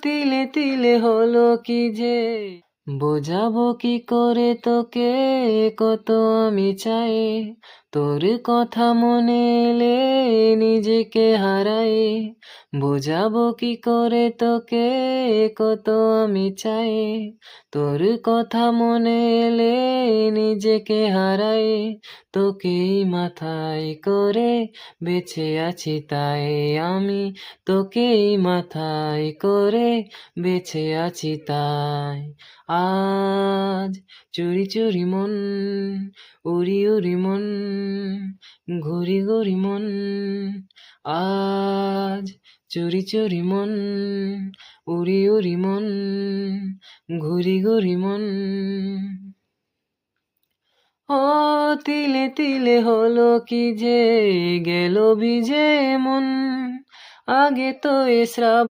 তিলে তিলে হলো কি যে, বোঝাবো কি করে তোকে, কত আমি চাই তোর কথা মনে এলে নিজেকে হারাই। বোঝাবো কি করে তোকে, কত আমি চাই তোর কথা মনে এলে নিজেকে হারাই। তোকেই মাথায় করে বেঁচে আছি তাই আমি, তোকেই মাথায় করে বেঁচে আছি তাই। আজ চুরি চুরি মন, উড়ি উড়ি মন, ঘুরি ঘুরি মন। আজ চুরি চুরি মন, উড়ি উড়ি মন, ঘুরি ঘুরি মন। ও তিলে তিলে হলো কি যে, গেল ভিজে মন। আগে তো এ শ্রাবণ